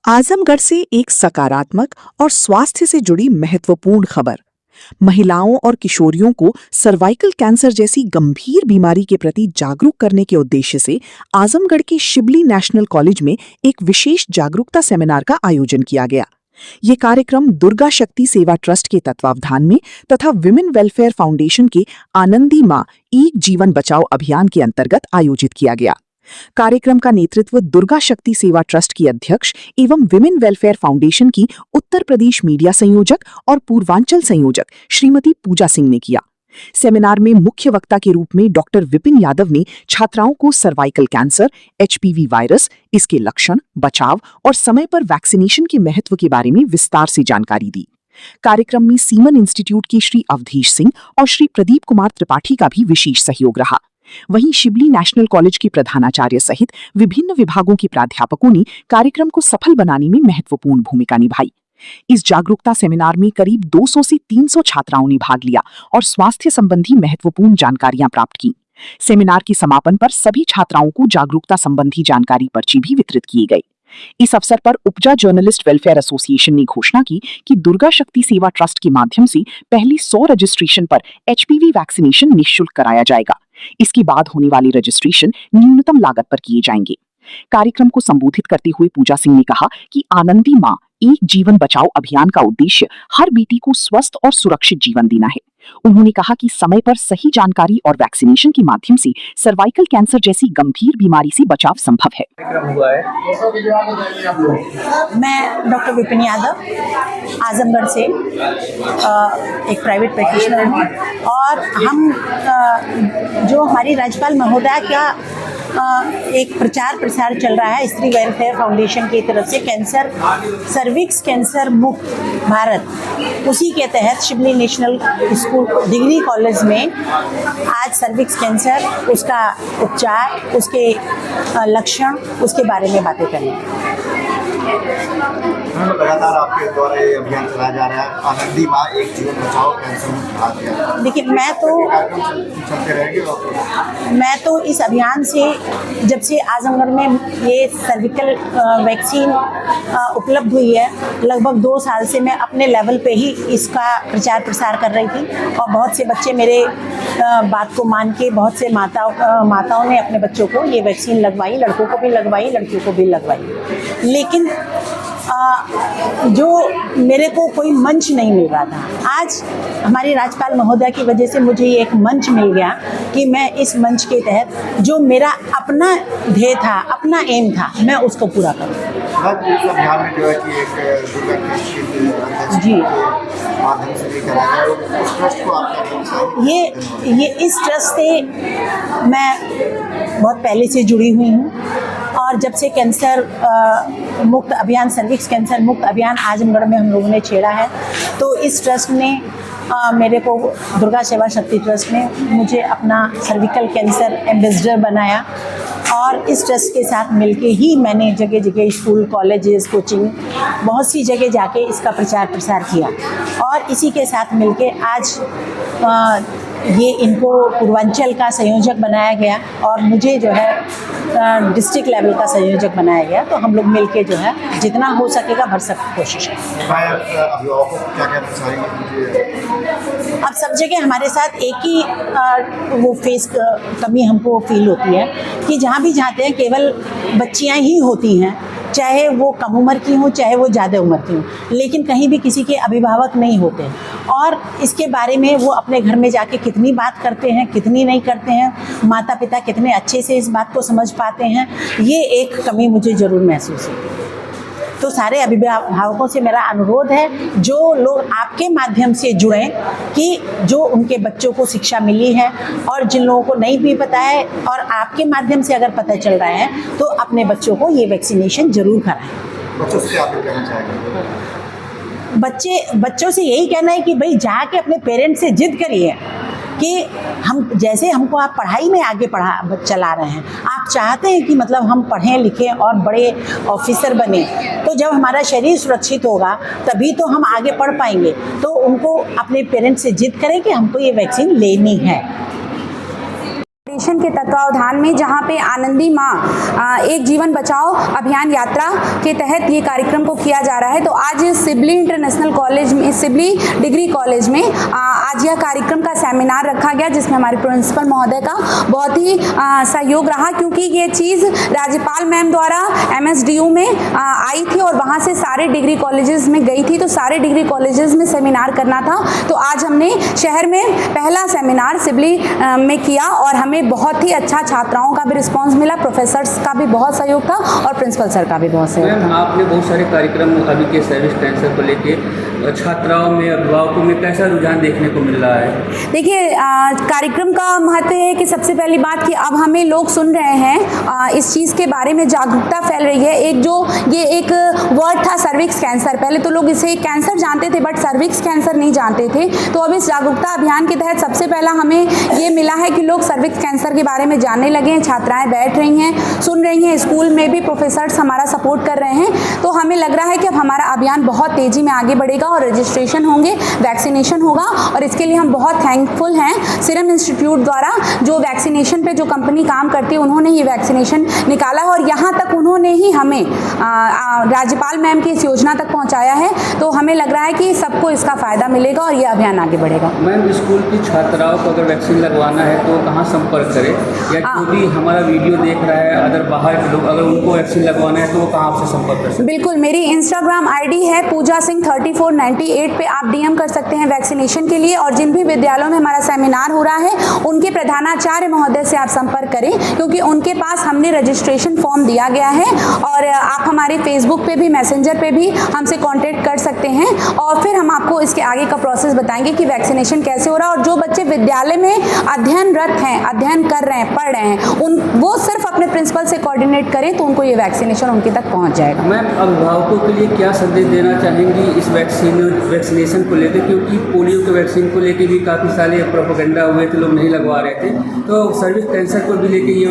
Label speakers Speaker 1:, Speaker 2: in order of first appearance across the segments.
Speaker 1: आजमगढ़ से एक सकारात्मक और स्वास्थ्य से जुड़ी महत्वपूर्ण खबर। महिलाओं और किशोरियों को सर्वाइकल कैंसर जैसी गंभीर बीमारी के प्रति जागरूक करने के उद्देश्य से आजमगढ़ के शिबली नेशनल कॉलेज में एक विशेष जागरूकता सेमिनार का आयोजन किया गया। ये कार्यक्रम दुर्गा शक्ति सेवा ट्रस्ट के तत्वावधान में तथा विमेन वेलफेयर फाउंडेशन के आनंदी मां एक जीवन बचाओ अभियान के अंतर्गत आयोजित किया गया। कार्यक्रम का नेतृत्व दुर्गा शक्ति सेवा ट्रस्ट की अध्यक्ष एवं विमेन वेलफेयर फाउंडेशन की उत्तर प्रदेश मीडिया संयोजक और पूर्वांचल संयोजक श्रीमती पूजा सिंह ने किया। सेमिनार में मुख्य वक्ता के रूप में डॉक्टर विपिन यादव ने छात्राओं को सर्वाइकल कैंसर, एचपीवी वायरस, इसके लक्षण, बचाव और समय पर वैक्सीनेशन के महत्व के बारे में विस्तार से जानकारी दी। कार्यक्रम में सीमन इंस्टीट्यूट के श्री अवधेश सिंह और श्री प्रदीप कुमार त्रिपाठी का भी विशेष सहयोग रहा। वहीं शिबली नेशनल कॉलेज के प्रधानाचार्य सहित विभिन्न विभागों के प्राध्यापकों ने कार्यक्रम को सफल बनाने में महत्वपूर्ण भूमिका निभाई। इस जागरूकता सेमिनार में करीब 200 से 300 छात्राओं ने भाग लिया और स्वास्थ्य संबंधी महत्वपूर्ण जानकारियां प्राप्त की। सेमिनार के समापन पर सभी छात्राओं को जागरूकता संबंधी जानकारी पर्ची भी वितरित की गई। इस अवसर पर उपजा जर्नलिस्ट वेलफेयर एसोसिएशन ने घोषणा की कि दुर्गा शक्ति सेवा ट्रस्ट के माध्यम से पहली 100 रजिस्ट्रेशन पर एचपीवी वैक्सीनेशन निःशुल्क कराया जाएगा। इसके बाद होने वाले रजिस्ट्रेशन न्यूनतम लागत पर किए जाएंगे। कार्यक्रम को संबोधित करते हुए पूजा सिंह ने कहा कि आनंदी मां एक जीवन बचाओ अभियान का उद्देश्य हर बेटी को स्वस्थ और सुरक्षित जीवन देना है। उन्होंने कहा कि समय पर सही जानकारी और वैक्सीनेशन के माध्यम से सर्वाइकल कैंसर जैसी गंभीर बीमारी से बचाव संभव है।
Speaker 2: मैं डॉक्टर विपिन यादव आजमगढ़ से एक प्राइवेट प्रैक्टिशनर हूँ और हम जो हमारी राज्यपाल महोदया का एक प्रचार प्रसार चल रहा है स्त्री वेलफेयर फाउंडेशन की तरफ से कैंसर सर्विक्स कैंसर मुक्त भारत, उसी के तहत Shibli national school degree college में आज सर्विक्स कैंसर, उसका उपचार, उसके लक्षण, उसके बारे में बातें करेंगे।
Speaker 3: लगातार आपके द्वारा ये अभियान चलाया जा रहा है, आनंदी मां एक जीवन बचाओ कैंसर मुक्त भारत।
Speaker 2: देखिए, मैं तो इस अभियान से जब से आजमगढ़ में ये सर्विकल वैक्सीन उपलब्ध हुई है, लगभग 2 साल से मैं अपने लेवल पे ही इसका प्रचार प्रसार कर रही थी और बहुत से बच्चे मेरे बात को मान के, बहुत से माताओं ने अपने बच्चों को ये वैक्सीन लगवाई, लड़कों को भी लगवाई, लड़कियों को भी लगवाई। लेकिन जो मेरे को कोई मंच नहीं मिल रहा था, आज हमारी राज्यपाल महोदया की वजह से मुझे ये एक मंच मिल गया कि मैं इस मंच के तहत जो मेरा अपना ध्येय था, अपना एम था, मैं उसको पूरा करूँ। जी, ये इस ट्रस्ट से मैं बहुत पहले से जुड़ी हुई हूँ और जब से कैंसर मुक्त अभियान, सर्विक्स कैंसर मुक्त अभियान आजमगढ़ में हम लोगों ने छेड़ा है, तो इस ट्रस्ट ने मेरे को, दुर्गा सेवा शक्ति ट्रस्ट ने मुझे अपना सर्विकल कैंसर एम्बेसडर बनाया और इस ट्रस्ट के साथ मिलके ही मैंने जगह जगह स्कूल, कॉलेजेस, कोचिंग, बहुत सी जगह जाके इसका प्रचार प्रसार किया और इसी के साथ मिलके आज ये इनको पूर्वांचल का संयोजक बनाया गया और मुझे जो है डिस्ट्रिक्ट लेवल का संयोजक बनाया गया। तो हम लोग मिलके जो है जितना हो सकेगा भर सकते कोशिश है। अब सब जगह हमारे साथ एक ही वो फेस कमी हमको फील होती है कि जहाँ भी जाते हैं केवल बच्चियाँ ही होती हैं, चाहे वो कम उम्र की हों चाहे वो ज़्यादा उम्र की हों, लेकिन कहीं भी किसी के अभिभावक नहीं होते और इसके बारे में वो अपने घर में जाके कितनी बात करते हैं, कितनी नहीं करते हैं, माता पिता कितने अच्छे से इस बात को समझ पाते हैं, ये एक कमी मुझे ज़रूर महसूस होती है। तो सारे अभिभावकों से मेरा अनुरोध है, जो लोग आपके माध्यम से जुड़ें कि जो उनके बच्चों को शिक्षा मिली है और जिन लोगों को नहीं भी पता है और आपके माध्यम से अगर पता चल रहा है तो अपने बच्चों को ये वैक्सीनेशन जरूर कराएं।
Speaker 3: बच्चों से आप क्या कहना चाहेंगे?
Speaker 2: बच्चों से यही कहना है कि भाई जाके अपने पेरेंट्स से जिद करिए कि हम, जैसे हमको आप पढ़ाई में आगे चला रहे हैं, आप चाहते हैं कि मतलब हम पढ़ें लिखें और बड़े ऑफिसर बने, तो जब हमारा शरीर सुरक्षित होगा तभी तो हम आगे पढ़ पाएंगे। तो उनको अपने पेरेंट्स से जिद करें कि हमको ये वैक्सीन लेनी है।
Speaker 4: फाउंडेशन के तत्वावधान में, जहां पे आनंदी माँ एक जीवन बचाओ अभियान यात्रा के तहत ये कार्यक्रम को किया जा रहा है। तो आज सिबली इंटरनेशनल कॉलेज में, सिबली डिग्री कॉलेज में आज यह कार्यक्रम का सेमिनार रखा गया, जिसमें हमारे प्रिंसिपल महोदय का बहुत ही सहयोग रहा, क्योंकि ये चीज़ राज्यपाल मैम द्वारा MSDU में आई थी और वहाँ से सारे डिग्री कॉलेजेस में गई थी। तो सारे डिग्री कॉलेजेस में सेमिनार करना था, तो आज हमने शहर में पहला सेमिनार सिबली में किया और हमें बहुत ही अच्छा छात्राओं का भी रिस्पांस मिला, प्रोफेसर्स का भी बहुत सहयोग था और प्रिंसिपल सर का भी बहुत सहयोग था।
Speaker 5: आपने बहुत सारे कार्यक्रम अभी के सर्विस कैंसर को लेके छात्राओं में, अभिभावकों में कैसा रुझान देखने को मिल रहा है?
Speaker 4: देखिए, कार्यक्रम का महत्व है कि सबसे पहली बात कि अब हमें लोग सुन रहे हैं, इस चीज़ के बारे में जागरूकता फैल रही है। ये एक वर्ड था सर्विक्स कैंसर, पहले तो लोग इसे कैंसर जानते थे बट सर्विक्स कैंसर नहीं जानते थे। तो अब इस जागरूकता अभियान के तहत सबसे पहला हमें ये मिला है कि लोग सर्विक्स कैंसर के बारे में जानने लगे हैं, छात्राएं बैठ रही हैं, सुन रही हैं, स्कूल में भी प्रोफेसर्स हमारा सपोर्ट कर रहे हैं। तो हमें लग रहा है कि अब हमारा अभियान बहुत तेज़ी में आगे बढ़ेगा और रजिस्ट्रेशन होंगे, वैक्सीनेशन होगा और इसके लिए हम बहुत थैंकफुल हैं सीरम इंस्टीट्यूट द्वारा, जो वैक्सीनेशन पे जो कंपनी काम करती है उन्होंने ये वैक्सीनेशन निकाला है और यहाँ तक उन्होंने ही हमें राज्यपाल मैम की इस योजना तक पहुँचाया है। तो हमें लग रहा है कि सबको इसका फ़ायदा मिलेगा और ये अभियान आगे बढ़ेगा।
Speaker 5: मैम, स्कूल की छात्राओं को अगर वैक्सीन लगवाना है तो कहाँ संपर्क करें, या जो भी हमारा वीडियो देख रहा है अगर बाहर के लोग अगर उनको वैक्सीन लगवाना है तो वो कहाँ आपसे संपर्क कर सकते हैं?
Speaker 4: बिल्कुल, मेरी इंस्टाग्राम ID है पूजा सिंह 3498 पे आप DM कर सकते हैं वैक्सीनेशन के लिए। और जिन भी विद्यालयों में हमारा सेमिनार हो रहा है उनके प्रधानाचार्य महोदय से आप संपर्क करें, क्योंकि उनके पास हमने रजिस्ट्रेशन फॉर्म दिया गया है। और आप हमारे फेसबुक पे भी, मैसेंजर पे भी हमसे कांटेक्ट कर सकते हैं और फिर हम आपको इसके आगे का प्रोसेस बताएंगे कि वैक्सीनेशन कैसे हो रहा है। और जो बच्चे विद्यालय में अध्ययनरत हैं, अध्ययन कर रहे हैं, पढ़ रहे हैं, वो सिर्फ अपने प्रिंसिपल से कोऑर्डिनेट करें तो उनको ये वैक्सीनेशन उनके तक पहुँच जाएगा।
Speaker 5: मैम, अभिभावकों के लिए क्या संदेश देना चाहेंगी इस वैक्सीनेशन को लेकर, क्योंकि पोलियो के वैक्सीन को लेकर भी काफ़ी सारे प्रोपेगेंडा हुए थे, लोग नहीं लगवा रहे थे, तो सर्विस कैंसर को भी लेकर ये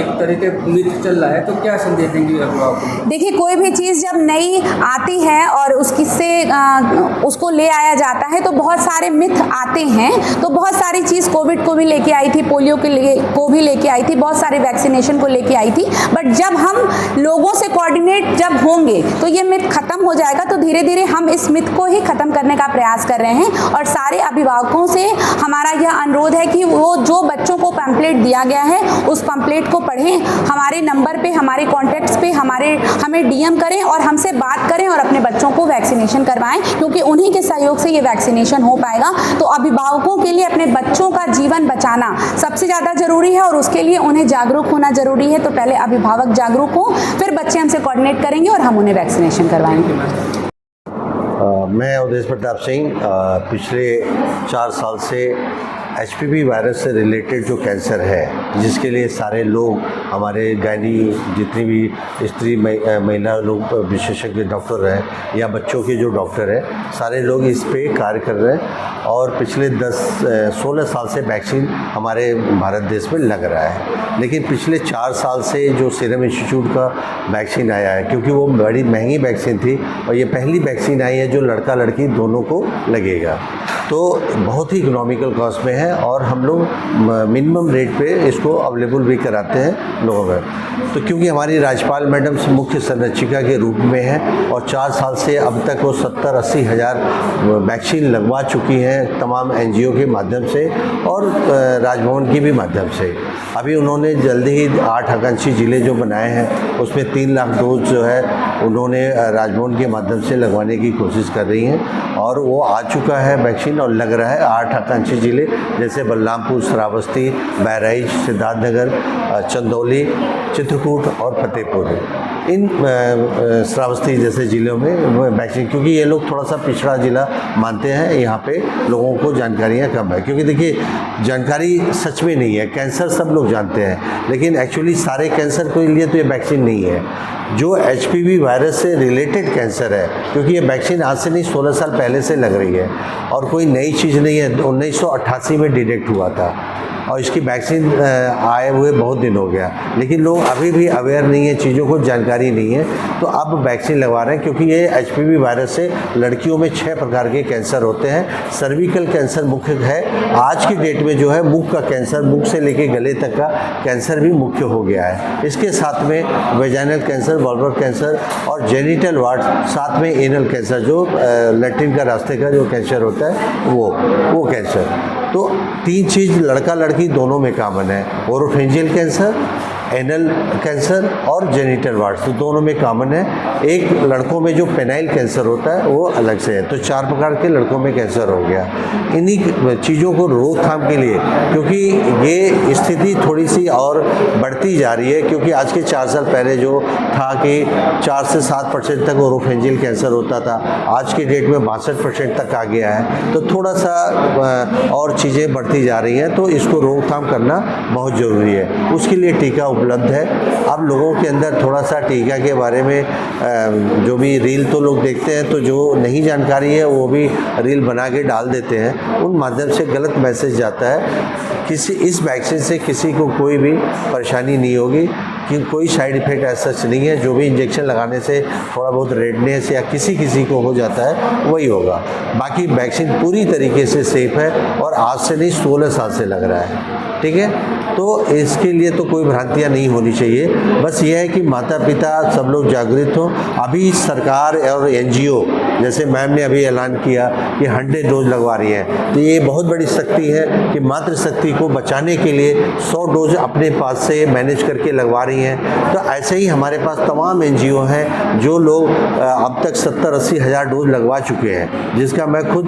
Speaker 5: एक तरह के मिथ चल रहा है, तो क्या संदेश देंगे अभिभावकों?
Speaker 4: देखिए, कोई भी चीज़ जब नई आती है और उसको ले आया जाता है तो बहुत सारे मिथ आते हैं। तो बहुत सारी चीज़ कोविड को भी लेके आई थी, पोलियो को भी लेके आई थी, बहुत सारे वैक्सीनेशन को लेके आई थी, बट जब हम लोगों से कोऑर्डिनेट जब होंगे तो ये मिथ खत्म हो जाएगा। तो धीरे धीरे हम इस मिथ को ही खत्म करने का प्रयास कर रहे हैं और सारे अभिभावकों से हमारा यह अनुरोध है कि वो जो बच्चों को पैम्पलेट दिया गया है उस पैम्पलेट को पढ़ें, हमारे नंबर पे, हमारे कॉन्टैक्ट्स पे हमें DM करें और हमसे बात करें और अपने बच्चों को वैक्सीनेशन करवाएं, क्योंकि उन्हीं के सहयोग से ये वैक्सीनेशन हो पाएगा। तो अभिभावकों के लिए अपने बच्चों का जीवन बचाना सबसे ज़्यादा ज़रूरी है और उसके लिए उन्हें जागरूक होना ज़रूरी है। तो पहले अभिभावक जागरूक हो, फिर बच्चे हमसे कोऑर्डिनेट करेंगे और हम उन्हें वैक्सीनेशन करवाएंगे।
Speaker 6: मैं उदेश प्रताप सिंह पिछले 4 साल से HPV वायरस से रिलेटेड जो कैंसर है, जिसके लिए सारे लोग, हमारे गायनी जितनी भी स्त्री महिला लोग विशेषज्ञ डॉक्टर हैं या बच्चों के जो डॉक्टर हैं, सारे लोग इस पे कार्य कर रहे हैं और पिछले 16 साल से वैक्सीन हमारे भारत देश में लग रहा है। लेकिन पिछले 4 साल से जो सीरम इंस्टीट्यूट का वैक्सीन आया है, क्योंकि वो बड़ी महंगी वैक्सीन थी और ये पहली वैक्सीन आई है जो लड़का लड़की दोनों को लगेगा, तो बहुत ही इकोनॉमिकल कॉस्ट में है और हम लोग मिनिमम रेट पे इसको अवेलेबल भी कराते हैं लोगों में। तो क्योंकि हमारी राज्यपाल मैडम मुख्य संरक्षिका के रूप में है और 4 साल से अब तक वो 70-80 हज़ार वैक्सीन लगवा चुकी हैं तमाम NGO के माध्यम से और राजभवन के भी माध्यम से। अभी उन्होंने जल्दी ही 8 आकांक्षी ज़िले जो बनाए हैं उसमें 3 लाख डोज जो है उन्होंने राजभवन के माध्यम से लगवाने की कोशिश कर रही हैं और वो आ चुका है वैक्सीन और लग रहा है 8 आकांक्षी ज़िले जैसे बलरामपुर, श्रावस्ती, बहराइच, सिद्धार्थनगर, चंदौली, चित्रकूट और फतेहपुर। इन श्रावस्ती जैसे ज़िलों में वैक्सीन, क्योंकि ये लोग थोड़ा सा पिछड़ा ज़िला मानते हैं, यहाँ पे लोगों को जानकारियाँ कम है। क्योंकि देखिए, जानकारी सच में नहीं है, कैंसर सब लोग जानते हैं लेकिन एक्चुअली सारे कैंसर के लिए तो ये वैक्सीन नहीं है। जो HPV वायरस से रिलेटेड कैंसर है, क्योंकि ये वैक्सीन आज से नहीं 16 साल पहले से लग रही है और कोई नई चीज़ नहीं है, 1988 में डिटेक्ट हुआ था और इसकी वैक्सीन आए हुए बहुत दिन हो गया, लेकिन लोग अभी भी अवेयर नहीं है, चीज़ों को जानकारी नहीं है। तो अब वैक्सीन लगवा रहे हैं, क्योंकि ये HPV वायरस से लड़कियों में 6 प्रकार के कैंसर होते हैं। सर्विकल कैंसर मुख्य है। आज की डेट में जो है मुख का कैंसर, मुख से लेके गले तक का कैंसर भी मुख्य हो गया है। इसके साथ में वेजाइनल कैंसर, वल्वर कैंसर और जेनिटल वार्ड, साथ में एनल कैंसर, जो लैट्रिन का रास्ते का जो कैंसर होता है वो कैंसर। तो 3 चीज़ लड़का लड़की दोनों में कॉमन है, ओरोफेंजियल कैंसर, एनल कैंसर और जेनिटल वार्ड्स, तो दोनों में कॉमन है। एक लड़कों में जो पेनाइल कैंसर होता है वो अलग से है। तो 4 प्रकार के लड़कों में कैंसर हो गया। इन्हीं चीज़ों को रोकथाम के लिए, क्योंकि ये स्थिति थोड़ी सी और बढ़ती जा रही है, क्योंकि आज के 4 साल पहले जो था कि 4 से 7% तक ओरोफेंजियल कैंसर होता था, आज की डेट में 62% तक आ गया है। तो थोड़ा सा और चीज़ें बढ़ती जा रही हैं, तो इसको रोकथाम करना बहुत ज़रूरी है। उसके लिए टीका उपलब्ध है। अब लोगों के अंदर थोड़ा सा टीका के बारे में जो भी रील तो लोग देखते हैं, तो जो नहीं जानकारी है वो भी रील बना के डाल देते हैं। उन माध्यम से गलत मैसेज जाता है। इस वैक्सीन से किसी को कोई भी परेशानी नहीं होगी, कि कोई साइड इफ़ेक्ट ऐसा नहीं है। जो भी इंजेक्शन लगाने से थोड़ा बहुत रेडनेस या किसी को हो जाता है वही होगा। बाकी वैक्सीन पूरी तरीके से सेफ है और आज से नहीं 16 साल से लग रहा है। ठीक है, तो इसके लिए तो कोई भ्रांतियाँ नहीं होनी चाहिए। बस ये है कि माता पिता सब लोग जागृत हों। अभी सरकार और NGO, जैसे मैम ने अभी ऐलान किया कि 100 डोज लगवा रही हैं, तो ये बहुत बड़ी शक्ति है कि मातृशक्ति को बचाने के लिए 100 डोज अपने पास से मैनेज करके लगवा रही हैं। तो ऐसे ही हमारे पास तमाम NGO हैं जो लोग अब तक 70-80 हज़ार डोज लगवा चुके हैं, जिसका मैं खुद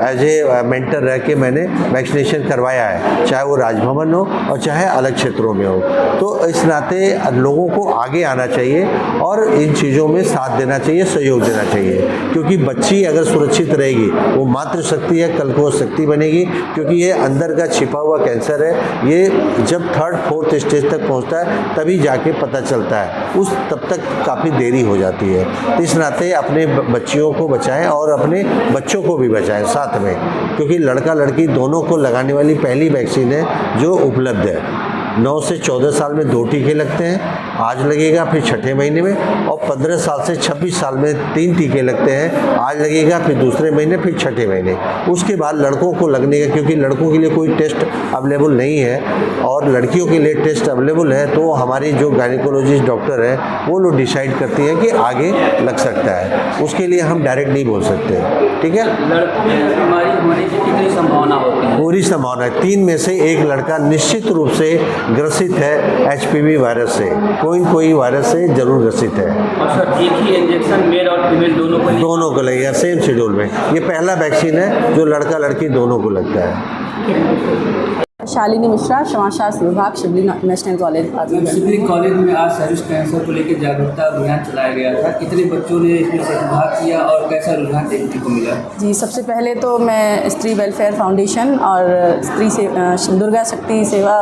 Speaker 6: एज ए मेंटर रह के मैंने वैक्सीनेशन करवाया है, चाहे वो राजभवन हो और चाहे अलग क्षेत्रों में हो। तो इस नाते लोगों को आगे आना चाहिए और इन चीज़ों में साथ देना चाहिए, सहयोग देना चाहिए, क्योंकि बच्ची अगर सुरक्षित रहेगी, वो मातृशक्ति है, कल को वो शक्ति बनेगी। क्योंकि ये अंदर का छिपा हुआ कैंसर है, ये जब 3rd-4th स्टेज तक पहुंचता है तभी जाके पता चलता है, तब तक काफ़ी देरी हो जाती है। तो इस नाते अपने बच्चियों को बचाएं और अपने बच्चों को भी बचाएं साथ में, क्योंकि लड़का लड़की दोनों को लगाने वाली पहली वैक्सीन है जो उपलब्ध है। 9 से 14 साल में 2 टीके लगते हैं, आज लगेगा, फिर 6ठे महीने में, और 15 साल से 26 साल में 3 टीके लगते हैं, आज लगेगा, फिर दूसरे महीने, फिर 6ठे महीने। उसके बाद लड़कों को लगने का, क्योंकि लड़कों के लिए कोई टेस्ट अवेलेबल नहीं है और लड़कियों के लिए टेस्ट अवेलेबल है, तो हमारी जो गायनिकोलॉजिस्ट डॉक्टर हैं वो लोग डिसाइड करती हैं कि आगे लग सकता है। उसके लिए हम डायरेक्ट नहीं बोल सकते। ठीक है,
Speaker 5: लड़कों में बीमारी होने की कितनी संभावना होती है?
Speaker 6: पूरी संभावना है। 3 में से 1 लड़का निश्चित रूप से ग्रसित है HPV वायरस से, कोई वायरस से जरूर ग्रसित है।
Speaker 5: और सर, एक ही इंजेक्शन मेल और फीमेल दोनों को
Speaker 6: लगेगा सेम शेड्यूल में। ये पहला वैक्सीन है जो लड़का लड़की दोनों को लगता है।
Speaker 7: शालिनी मिश्रा, समाजशास्त्र विभाग, शिवली नेशनल कॉलेज।
Speaker 5: शिवली कॉलेज में आज सर्विस कैंसर को लेकर जागरूकता अभियान चलाया गया था। कितने बच्चों ने इसमें भाग किया और कैसा रुझान देखने को मिला?
Speaker 7: जी, सबसे पहले तो मैं स्त्री वेलफेयर फाउंडेशन और स्त्री से दुर्गा शक्ति सेवा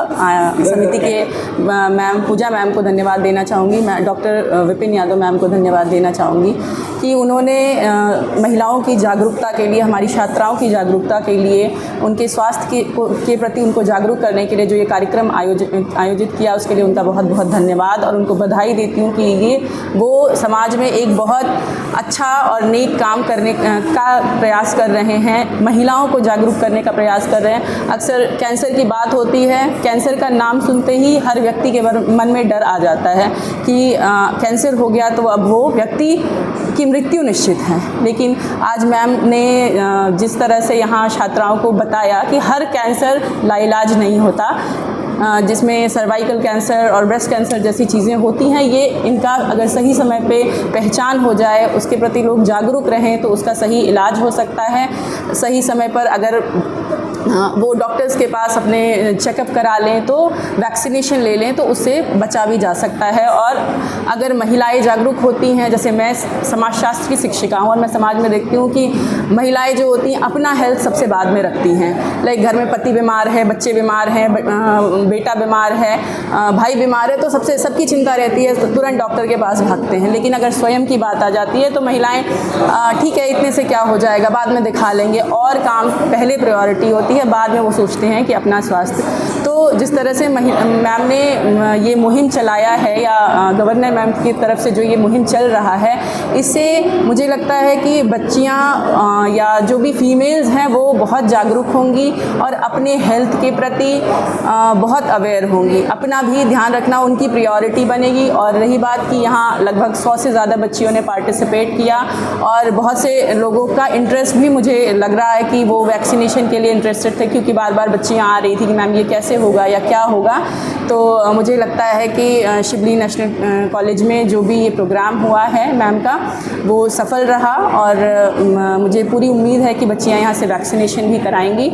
Speaker 7: समिति के मैम पूजा मैम को धन्यवाद देना चाहूँगी। मैं डॉक्टर विपिन यादव मैम को धन्यवाद देना चाहूँगी कि उन्होंने महिलाओं की जागरूकता के लिए, हमारी छात्राओं की जागरूकता के लिए, उनके स्वास्थ्य के प्रति उनको जागरूक करने के लिए जो ये कार्यक्रम आयोजित किया, उसके लिए उनका बहुत बहुत धन्यवाद और उनको बधाई देती हूँ कि ये वो समाज में एक बहुत अच्छा और नेक काम करने का प्रयास कर रहे हैं, महिलाओं को जागरूक करने का प्रयास कर रहे हैं। अक्सर कैंसर की बात होती है, कैंसर का नाम सुनते ही हर व्यक्ति के मन में डर आ जाता है कि कैंसर हो गया तो अब वो व्यक्ति की मृत्यु निश्चित है। लेकिन आज मैम ने जिस तरह से यहाँ छात्राओं को बताया कि हर कैंसर लाइलाज नहीं होता, जिसमें सर्वाइकल कैंसर और ब्रेस्ट कैंसर जैसी चीज़ें होती हैं, ये इनका अगर सही समय पे पहचान हो जाए, उसके प्रति लोग जागरूक रहें तो उसका सही इलाज हो सकता है। सही समय पर अगर वो डॉक्टर्स के पास अपने चेकअप करा लें, तो वैक्सीनेशन ले लें, तो उससे बचा भी जा सकता है। और अगर महिलाएं जागरूक होती हैं, जैसे मैं समाजशास्त्र की शिक्षिका हूँ और मैं समाज में देखती हूँ कि महिलाएं जो होती हैं अपना हेल्थ सबसे बाद में रखती हैं। लाइक घर में पति बीमार है, बच्चे बीमार हैं, बेटा बीमार है, भाई बीमार है, तो सबकी चिंता रहती है, तो तुरंत डॉक्टर के पास भागते हैं। लेकिन अगर स्वयं की बात आ जाती है तो महिलाएँ ठीक है, इतने से क्या हो जाएगा, बाद में दिखा लेंगे, और काम पहले प्रायोरिटी होती है। होती है, बाद में वो सोचते हैं कि अपना स्वास्थ्य। तो जिस तरह से मैम ने ये मुहिम चलाया है या गवर्नर मैम की तरफ से जो ये मुहिम चल रहा है, इससे मुझे लगता है कि बच्चियां या जो भी फीमेल्स हैं वो बहुत जागरूक होंगी और अपने हेल्थ के प्रति बहुत अवेयर होंगी। अपना भी ध्यान रखना उनकी प्रायोरिटी बनेगी। और रही बात कि यहाँ लगभग 100 से ज़्यादा बच्चियों ने पार्टिसिपेट किया और बहुत से लोगों का इंटरेस्ट भी मुझे लग रहा है कि वो वैक्सीनेशन के लिए इंटरेस्टेड थे, क्योंकि बार बार बच्चियाँ आ रही थी कि मैम ये कैसे होगा या क्या होगा। तो मुझे लगता है कि शिवली नेशनल कॉलेज में जो भी ये प्रोग्राम हुआ है मैम का, वो सफल रहा और मुझे पूरी उम्मीद है कि बच्चियाँ यहाँ से वैक्सीनेशन भी कराएंगी।